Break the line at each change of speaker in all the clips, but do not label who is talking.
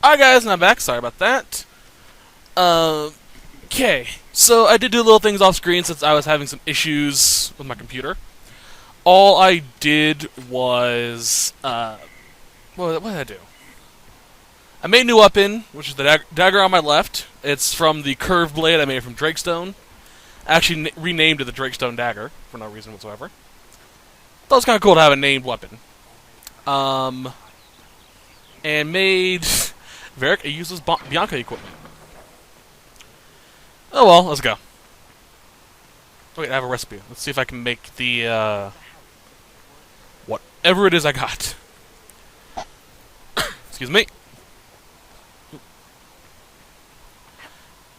Alright guys, and I'm back. Sorry about that. Okay, so I did do little things off screen since I was having some issues with my computer. All I did was, what did I do? I made a new weapon, which is the dagger on my left. It's from the curved blade I made from Drakestone. I actually renamed it the Drakestone dagger for no reason whatsoever. Thought it was kind of cool to have a named weapon. And made Varric a useless Bianca equipment. Oh well, let's go. Wait, I have a recipe. Let's see if I can make the, whatever it is I got. Excuse me.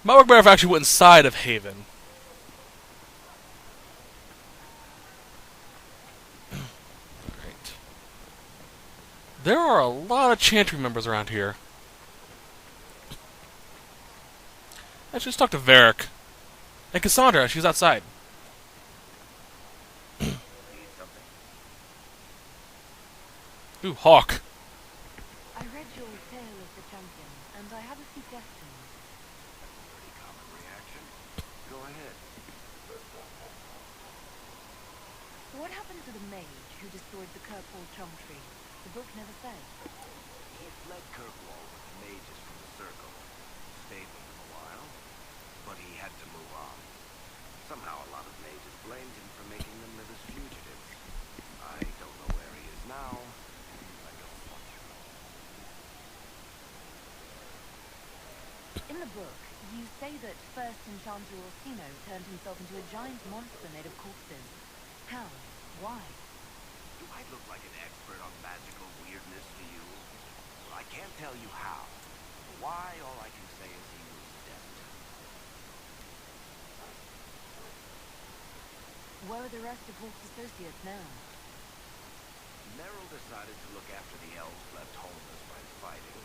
Might work better if I actually went inside of Haven. Alright. There are a lot of Chantry members around here. Actually, let's talk to Varric. And Cassandra, she's outside. Ooh, Hawk.
I read your tale of the champion, and I have a few questions.
Pretty common reaction. Go ahead.
What happened to the mage who destroyed the Kirkwall Chum tree? The book never said.
He fled Kirkwall with the mages from the circle. Stayed with them a while, but he had to move on. Somehow a lot of mages blamed him for making them live as fugitives. I don't know where he is now. I don't want to know.
In the book, you say that first Enchanter Orsino turned himself into a giant monster made of corpses. How? Why?
Do I look like an expert on magical weirdness to you? Well, I can't tell you how. Why, all I can say is he was destined.
Where are the rest of Hawk's associates now?
Meryl decided to look after the elves left homeless by the fighting.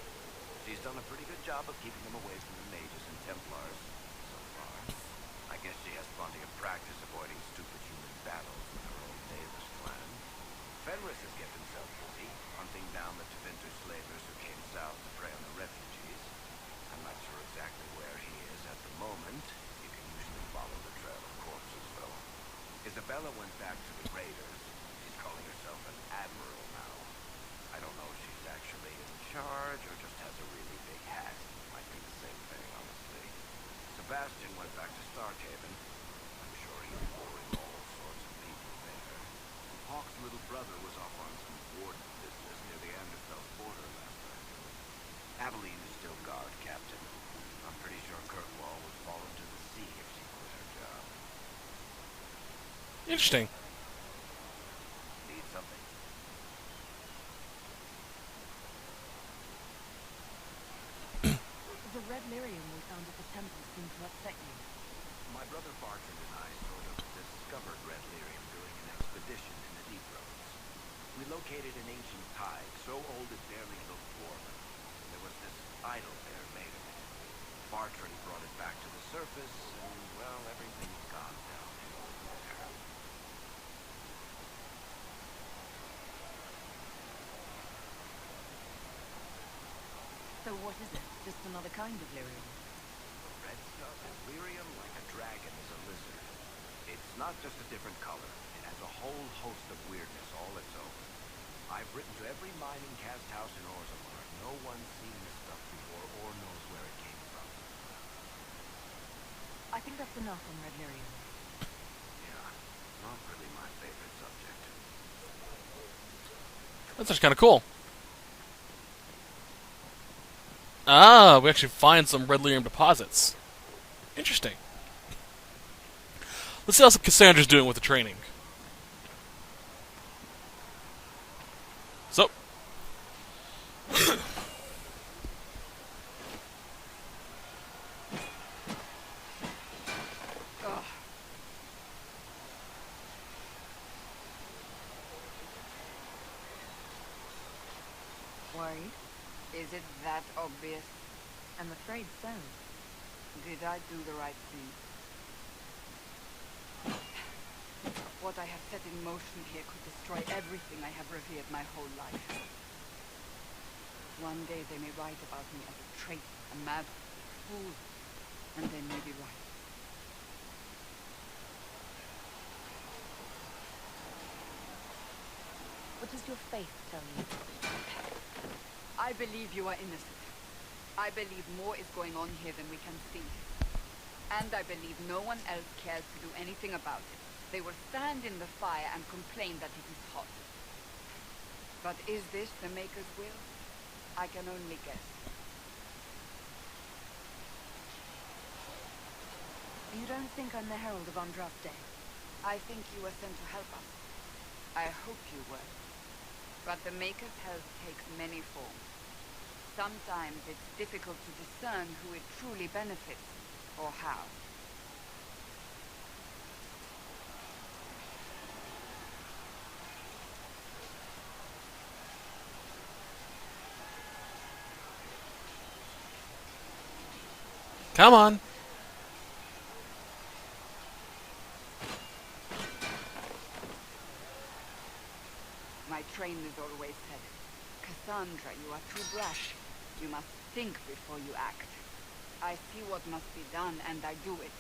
She's done a pretty good job of keeping them away from the mages and Templars, so far. I guess she has plenty of practice avoiding stupid human battles with her own Davis clan. Fenris has kept himself busy, hunting down the Tevinter slavers who came south to prey on the refugees. I'm not sure exactly where he is at the moment. You can usually follow the trail of corpses, though. Isabella went back to the raiders. She's calling herself an admiral now. I don't know if she's actually in charge or just has a really big hat. Might be the same thing, honestly. Sebastian went back to Starkhaven. I'm sure he's boring all sorts of people there. Hawk's little brother was off on some warden business near the Anderfell border last time. Aveline is still guard captain. I'm pretty sure Kirkwall would fall into the sea if she quit her job.
Interesting.
Need something?
The red lyrium we found at the temple seemed to upset you.
My brother Bartrand and I sort of discovered red lyrium during an expedition in the deep roads. We located an ancient tide, so old it barely looked dwarven. There was this idol there made of it. Bartrand brought it back to the surface, and, well, everything's gone downhill from there.
So what is it? Just another kind of lyrium?
The red stuff is lyrium like a dragon is a lizard. It's not just a different color. It has a whole host of weirdness all its own. I've written to every mining cast house in Orzammar. No one's seen this stuff before or knows where it came from.
I think that's enough on red lyrium.
Yeah, not really my favorite subject.
That's actually kind of cool. Ah, we actually find some red lyrium deposits. Interesting. Let's see how Cassandra's doing with the training. So.
Worried? Is it that obvious?
I'm afraid so.
Did I do the right thing? What I have set in motion here could destroy everything I have revered my whole life. One day they may write about me as a traitor, a mad fool, and they may be right.
What does your faith tell you?
I believe you are innocent. I believe more is going on here than we can see. And I believe no one else cares to do anything about it. They will stand in the fire and complain that it is hot. But is this the Maker's will? I can only guess.
You don't think I'm the Herald of Andraste?
I think you were sent to help us. I hope you were. But the Maker's help takes many forms. Sometimes it's difficult to discern who it truly benefits, or how.
Come on.
My trainers always said, Cassandra, you are too brash. You must think before you act. I see what must be done, and I do it.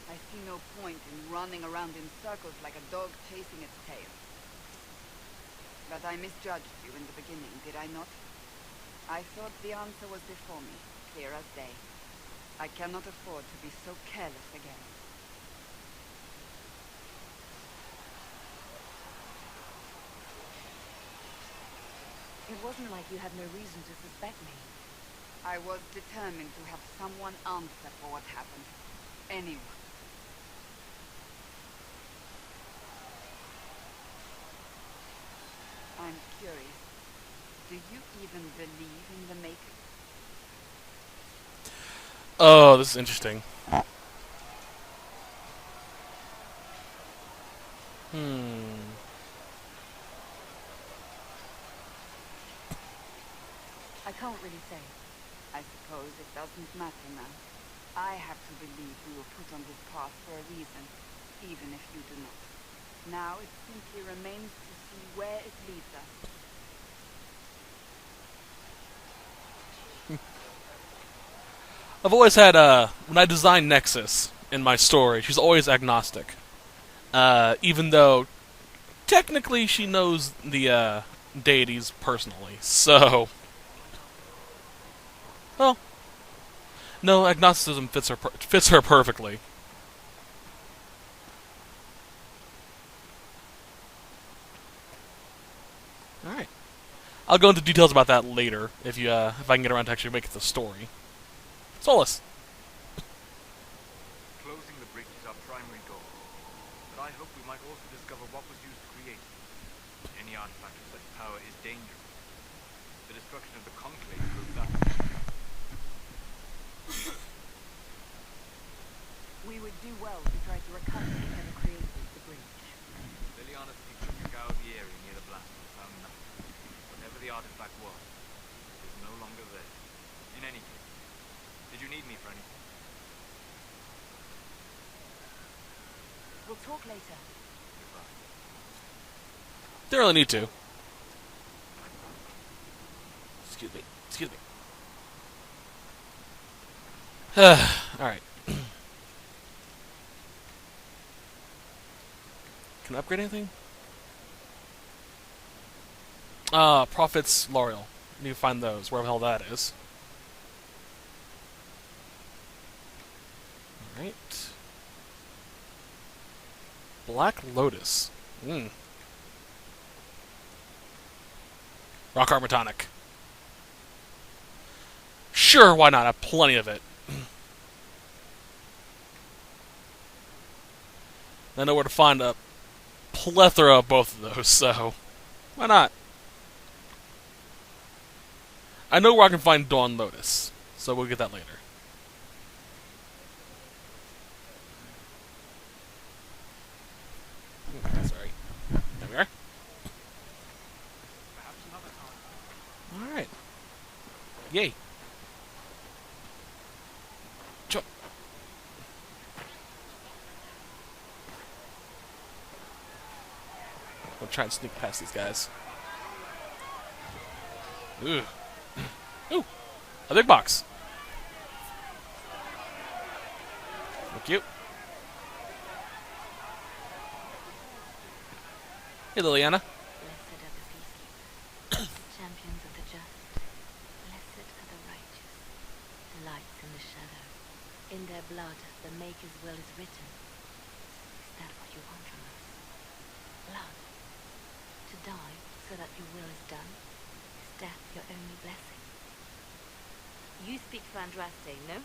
I see no point in running around in circles like a dog chasing its tail. But I misjudged you in the beginning, did I not? I thought the answer was before me, clear as day. I cannot afford to be so careless again.
It wasn't like you had no reason to suspect me.
I was determined to have someone answer for what happened. Anyone. I'm curious. Do you even believe in the Maker?
Oh, this is interesting.
I can't really say.
I suppose it doesn't matter now. I have to believe we were put on this path for a reason, even if you do not. Now it simply remains to see where it leads us.
I've always had, when I designed Nexus in my story, she's always agnostic. Even though, technically, she knows the, deities personally, so... Well, no, agnosticism fits her perfectly. Alright. I'll go into details about that later, if I can get around to actually making the story. Solus.
Closing the breach is our primary goal, but I hope we might also discover what was used to create it. Any artifact of such power is dangerous. The destruction of the Conclave proved that.
We would do well to try to recover whatever created the breach.
Liliana's people scoured the area near the blast and found nothing. Whatever the artifact was, it is no longer there. In any case, did you need me for anything?
We'll talk later.
Goodbye.
Don't really need to. Excuse me. Excuse me. Alright. Can I upgrade anything? Prophet's L'Oreal. Need to find those, wherever the hell that is. Alright. Black Lotus. Rock Armor Tonic. Sure, why not? I have plenty of it. I know where to find a plethora of both of those, so why not? I know where I can find Dawn Lotus, so we'll get that later. Sorry. There we are.
Perhaps another time.
Alright. Yay. Jump. I'll try and sneak past these guys. Ugh. Ooh, a big box. Thank you. Hey, Liliana.
Blessed are the peacekeepers, the champions of the just. Blessed are the righteous, lights in the shadow. In their blood, the Maker's will is written. Is that what you want from us? Blood? To die so that your will is done? Is death your only blessing? You speak for Andraste, no?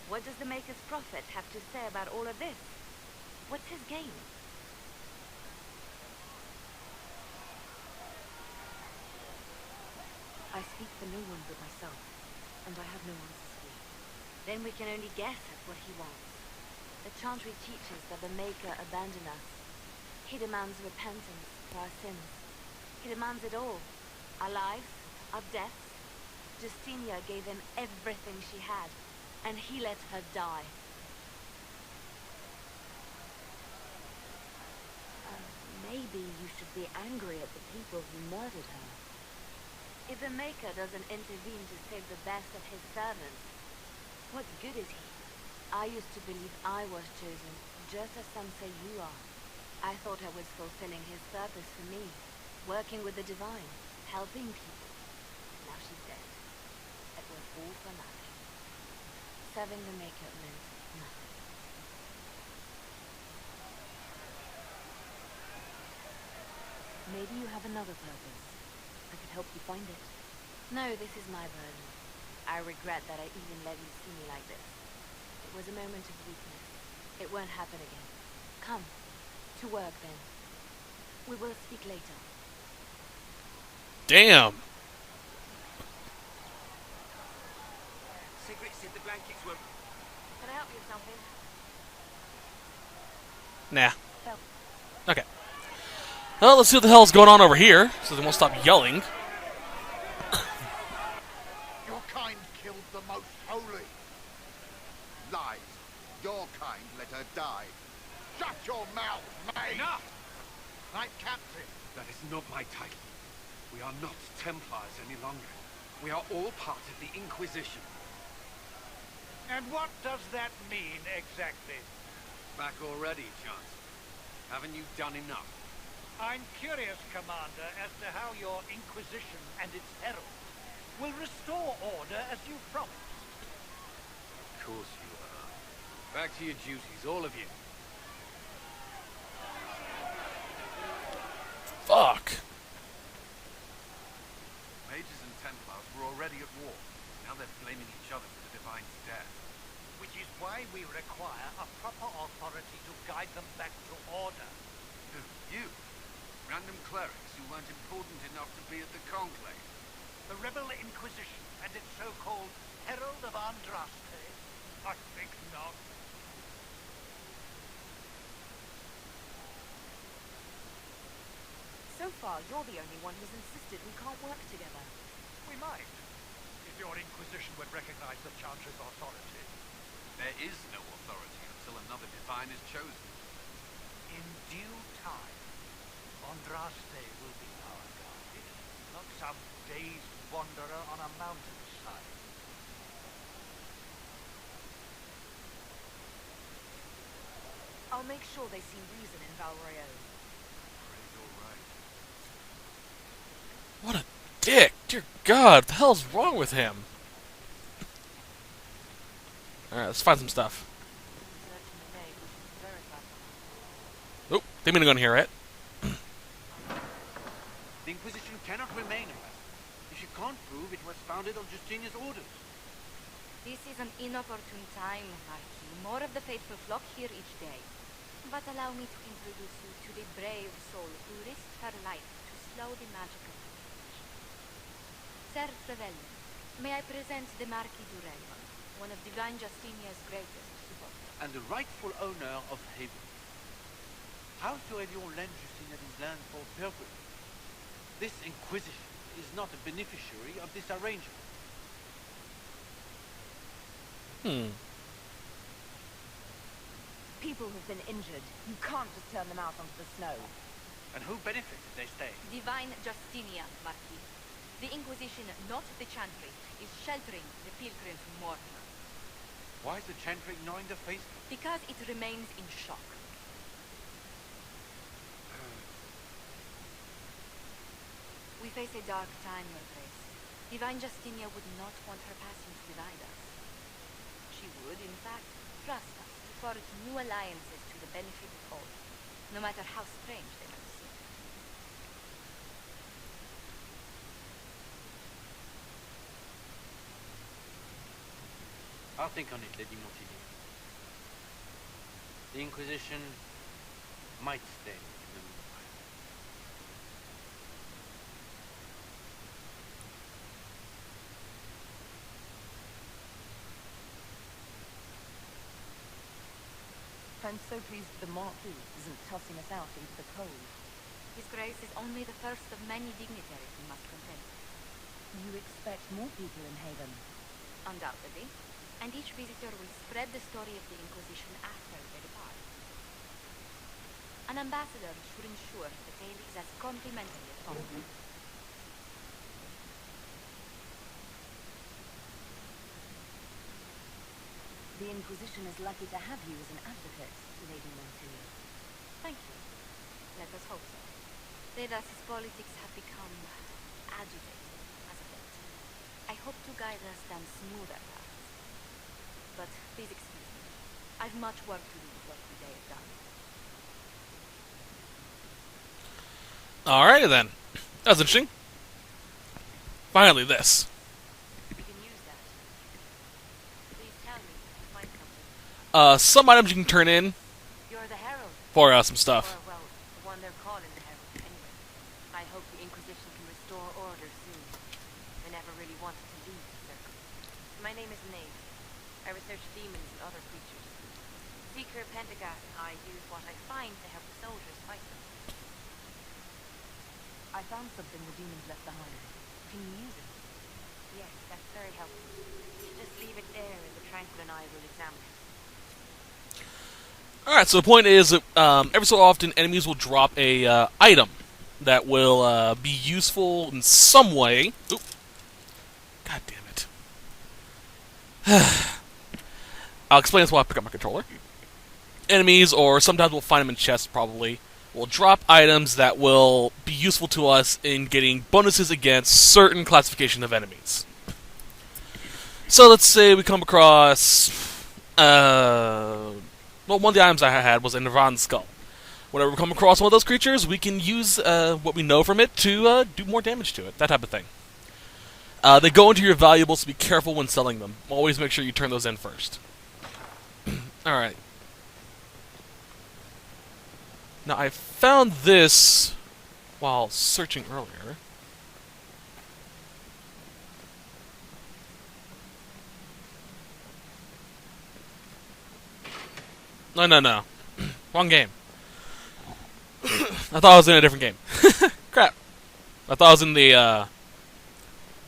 What does the Maker's prophet have to say about all of this? What's his game? I speak for no one but myself, and I have no answers for you. Then we can only guess at what he wants. The Chantry teaches that the Maker abandoned us. He demands repentance for our sins. He demands it all. Our lives, our deaths. Justinia gave him everything she had, and he let her die. Maybe you should be angry at the people who murdered her. If the Maker doesn't intervene to save the best of his servants, what good is he? I used to believe I was chosen, just as some say you are. I thought I was fulfilling his purpose for me, working with the divine, helping people. Now she's dead. It was all for nothing. Serving the Maker meant nothing. Maybe you have another purpose. I could help you find it. No, this is my burden. I regret that I even let you see me like this. It was a moment of weakness. It won't happen again. Come. To work, then. We will speak later.
Damn.
Sigrid said the blankets were...
Can I help you with something?
Nah.
Well,
Okay. Well, let's see what the hell's going on over here, so they won't stop yelling.
Your kind killed the most holy. Lies. Your kind let her die. Shut your mouth, mate!
Enough!
Knight Captain.
That is not my title. We are not Templars any longer. We are all part of the Inquisition.
And what does that mean, exactly?
Back already, Chancellor. Haven't you done enough?
I'm curious, Commander, as to how your Inquisition and its herald will restore order as you promised.
Of course you are. Back to your duties, all of you.
Fuck.
Mages and Templars were already at war. Now they're blaming each other for the Divine's death.
Which is why we require a proper authority to guide them back to order.
Who? You? Random clerics who weren't important enough to be at the Conclave.
The Rebel Inquisition and its so-called Herald of Andraste? I think not.
so far, you're the only one who's insisted we can't work together.
We might, if your Inquisition would recognize the Chantry's authority.
There is no authority until another Divine is chosen.
In due time, Andraste will be our guide, not some dazed wanderer on a mountainside.
I'll make sure they see reason in Valrio.
Afraid you're right.
What a dick. Dear God, what the hell's wrong with him? Alright, let's find some stuff. Oh, they mean to go in here, right?
The Inquisition cannot remain in us if you can't prove it was founded on Justinia's orders.
This is an inopportune time, Marquis. More of the faithful flock here each day. But allow me to introduce you to the brave soul who risked her life to slow the magic of the age. Sir Trevelyan, may I present the Marquis Durel, one of Divine Justinia's greatest supporters.
And the rightful owner of Haven. How Trevelyan lent Justinia this land for purpose? This Inquisition is not a beneficiary of this arrangement.
People who've been injured. You can't just turn them out onto the snow.
And who benefited, they say?
Divine Justinia, Marquis. The Inquisition, not the Chantry, is sheltering the pilgrim from Mortimer.
Why is the Chantry ignoring the faithful?
Because it remains in shock. We face a dark time, Your Grace. Divine Justinia would not want her passing to divide us. She would, in fact, trust us to forge new alliances to the benefit of all, no matter how strange they might seem.
I'll think on it, Lady Montigny. The Inquisition might stay in the meanwhile.
I'm so pleased the Marquis isn't tossing us out into the cold.
His Grace is only the first of many dignitaries we must contend with.
You expect more people in Haven?
Undoubtedly. And each visitor will spread the story of the Inquisition after they depart. An ambassador should ensure the tale is as complimentary as possible.
The Inquisition is lucky to have you as an advocate, Lady Montier.
Thank you. Let us hope so. Dedas's politics have become agitated, as of late. I hope to guide us down smoother paths. But please excuse me. I've much work to do before the day is done.
Alrighty then. That was interesting. Finally, this.
You can use that. Please tell me if you find something.
Some items you can turn in
You're the Herald.
for some stuff.
Or, well, the one they're calling the Herald, anyway. I hope the Inquisition can restore order soon. They never really wanted to leave the Circle. My name is Nate. I research demons and other creatures. Seeker, Pentagast, and I use what I find to help the soldiers fight them.
I found something the demons left behind. Can you use it?
Yes, that's very helpful. Just leave it there and the Tranquil and I will examine it.
Alright, so the point is that every so often enemies will drop a item that will be useful in some way. Oop. God damn it. I'll explain this while I pick up my controller. Enemies, or sometimes we'll find them in chests probably, will drop items that will be useful to us in getting bonuses against certain classification of enemies. So let's say we come across... well, one of the items I had was a Nirvan Skull. Whenever we come across one of those creatures, we can use what we know from it to do more damage to it. That type of thing. They go into your valuables, so be careful when selling them. Always make sure you turn those in first. Alright. Now, I found this while searching earlier. No. Wrong game. I thought I was in a different game. Crap. I thought I was in the,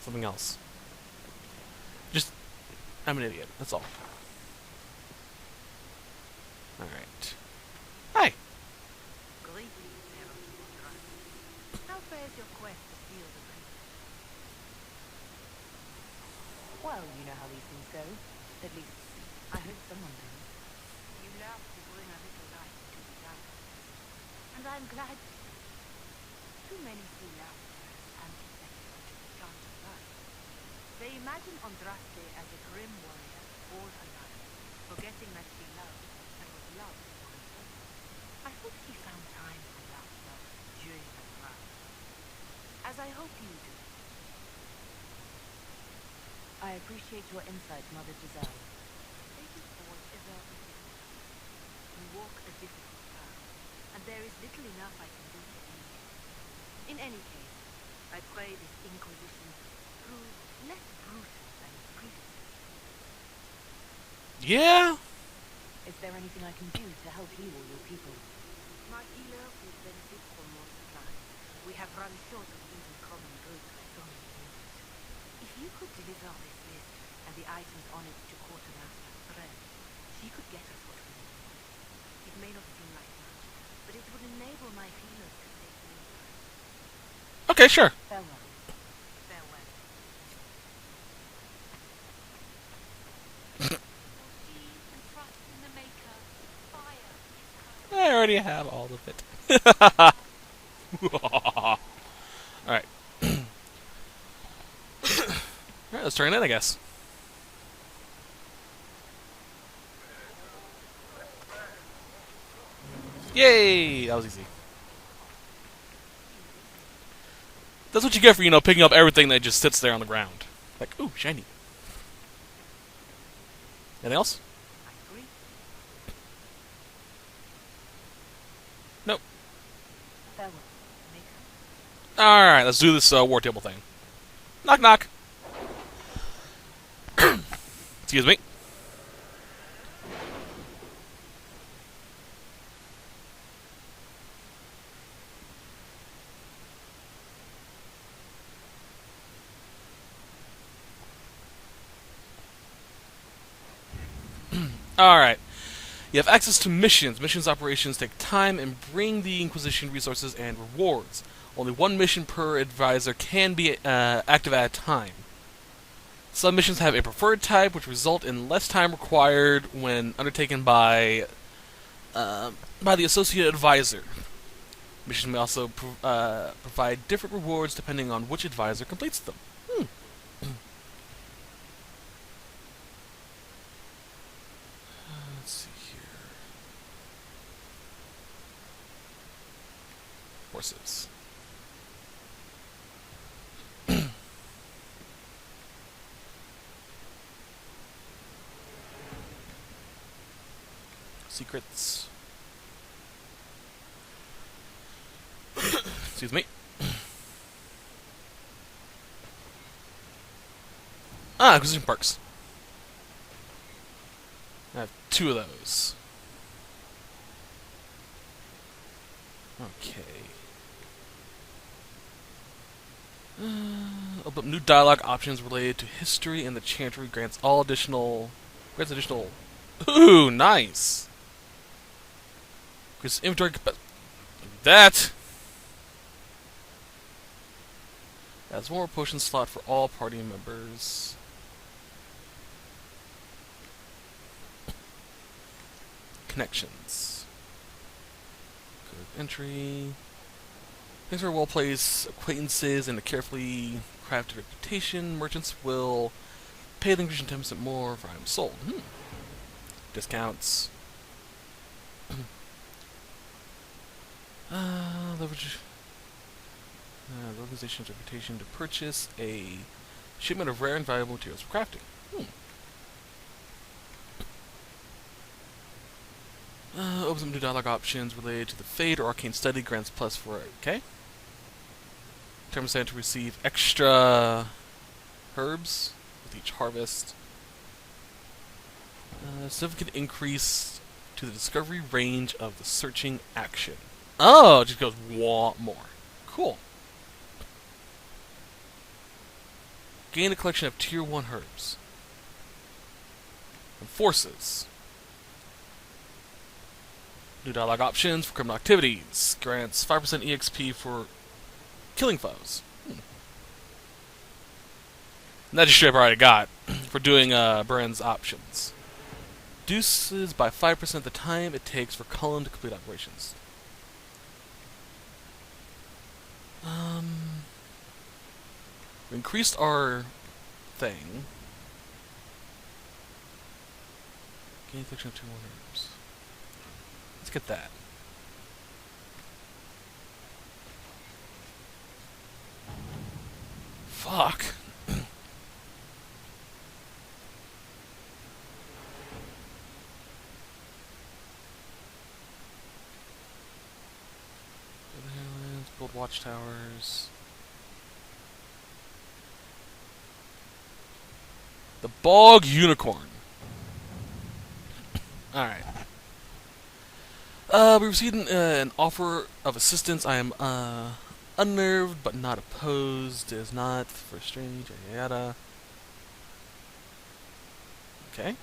something else. Just, I'm an idiot. That's all. Alright. Hi.
How fares your quest to steal the creature? Well, you know how these things go. At least, I hope someone knows.
You love to bring a little light to the darkness. And I'm glad to. Too many see laughter as antithetical to the chant of life. They imagine Andraste as a grim warrior, all alone, forgetting that she loved and was loved for herself. I hope she found time for laughter during her trial. As I hope you do.
I appreciate your insight, Mother Giselle.
Lady Ford is a You walk a difficult path, and there is little enough I can do to aid you. In any case, I pray this Inquisition prove less brutal than its predecessor.
Yeah?
Is there anything I can do to help you or your people?
My healer will benefit from more supplies. We have run short of even common goods for so many years. If you could deliver this list and the items on it to Quartermaster Fred, she could get us what we need. It may not seem like much, but it would enable my healers to take the impact.
Okay, sure.
Farewell.
Farewell.
already have all of it. Alright. Alright, let's turn it in, I guess. Yay! That was easy. That's what you get for, you know, picking up everything that just sits there on the ground. Like, ooh, shiny. Anything else? Nope. Alright, let's do this war table thing. Knock, knock. Excuse me. Alright. You have access to missions. Missions operations take time and bring the Inquisition resources and rewards. Only one mission per advisor can be active at a time. Some missions have a preferred type, which result in less time required when undertaken by the associate advisor. Missions may also provide different rewards depending on which advisor completes them. Let's see here. Horses. Secrets. Excuse me. Acquisition perks. I have 2 of those. Okay. Open up new dialogue options related to history, and the chantry grants additional. Ooh, nice. Because inventory capacity. That. Adds one more potion slot for all party members. Connections. Code of entry. Thanks for well-placed acquaintances and a carefully crafted reputation, merchants will pay the Inquisition 10% more for items sold. Discounts. Leverage the organization's reputation to purchase a shipment of rare and valuable materials for crafting. Opens up new dialogue options related to the Fade or Arcane Study, grants plus for it. Okay. Determines to receive extra herbs with each harvest. Significant increase to the discovery range of the searching action. Oh, it just goes more. Cool. Gain a collection of tier 1 herbs. And forces. New dialogue options for criminal activities. Grants 5% EXP for killing foes. And that just straight up already got for doing Brand's options. Reduces by 5% the time it takes for Cullen to complete operations. We increased our thing. Gain collection of 2 more herbs. Let's get that. Fuck. Build watchtowers. The Bog Unicorn. Alright. We received an offer of assistance. I am unnerved but not opposed. It is not for strange. Yada. Okay.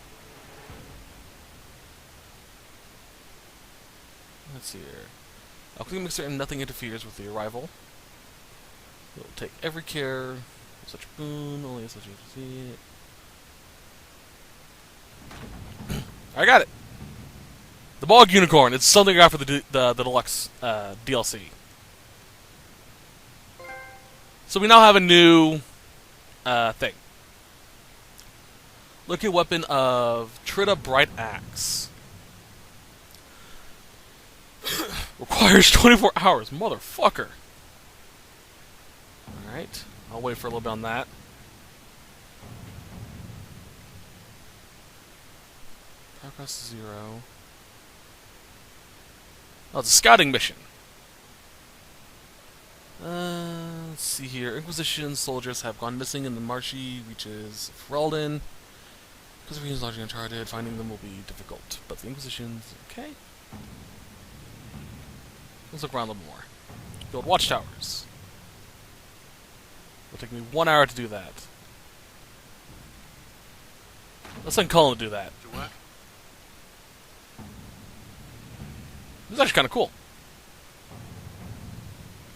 Let's see here. Alchemy mixer and nothing interferes with the arrival. We'll take every care. Such a boon, only such a see it. I got it. The Bog Unicorn. It's something I got for the deluxe DLC. So we now have a new thing. Look at weapon of Trita Bright Axe. Requires 24 hours, motherfucker. Alright, I'll wait for a little bit on that. Power cost 0. Oh, it's a scouting mission. Let's see here. Inquisition soldiers have gone missing in the marshy reaches Ferelden. Because the region is largely uncharted, finding them will be difficult. But the Inquisition's okay. Let's look around a little more. Build watchtowers. It'll take me 1 hour to do that. Let's send Cullen to do that. This is actually kind of cool.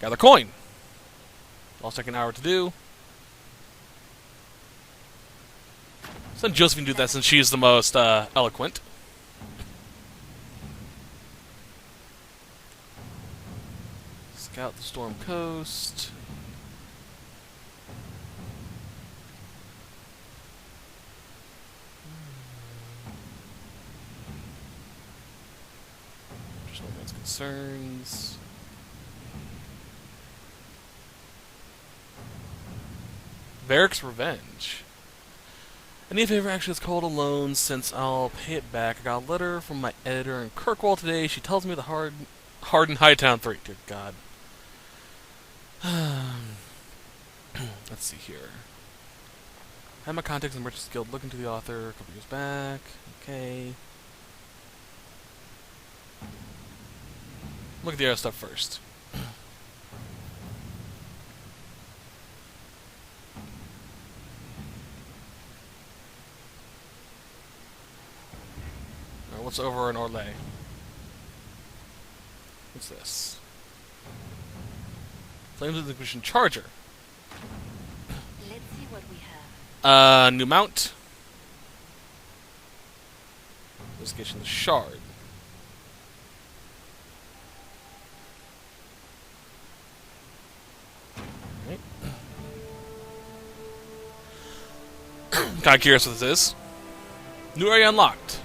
Gather coin. It'll take an hour to do. Send Josephine to do that since she's the most eloquent. Scout the Storm Coast. Just no man's concerns. Varric's Revenge. Any favor actually is called a loan since I'll pay it back. I got a letter from my editor in Kirkwall today. She tells me the Hardened Hightown 3. Dear God. Let's see here. I had my contacts in the Merchants Guild look into the author a couple years back. Okay. Look at the other stuff first. Alright, what's over in Orlais? What's this? Flames of the Inquisition Charger.
Let's see what we have.
New mount. Investigation the Shard. Right. Kinda curious what this is. New area unlocked.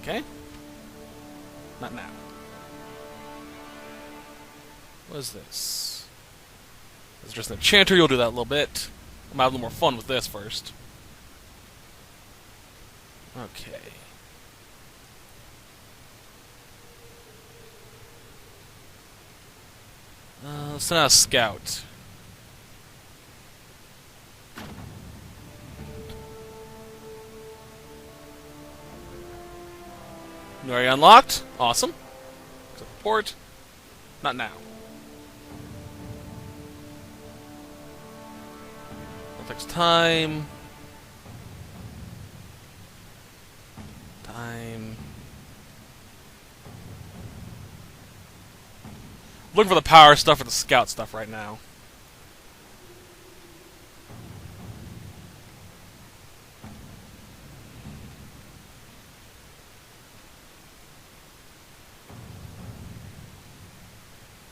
Okay. Not now. What is this? It's just an enchanter. You'll do that a little bit. I'm gonna have a little more fun with this first. Okay. Let's send out a scout. New area unlocked. Awesome. Report. Not now. That takes time. Looking for the power stuff or the scout stuff right now.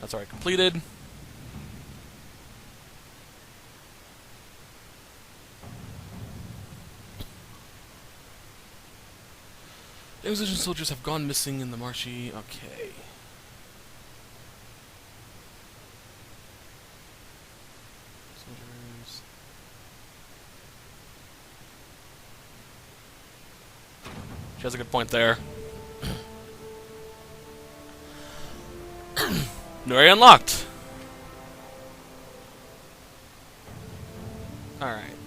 That's already completed. Inquisition soldiers have gone missing in the marshy. Okay. Soldiers. She has a good point there. New area unlocked. Alright.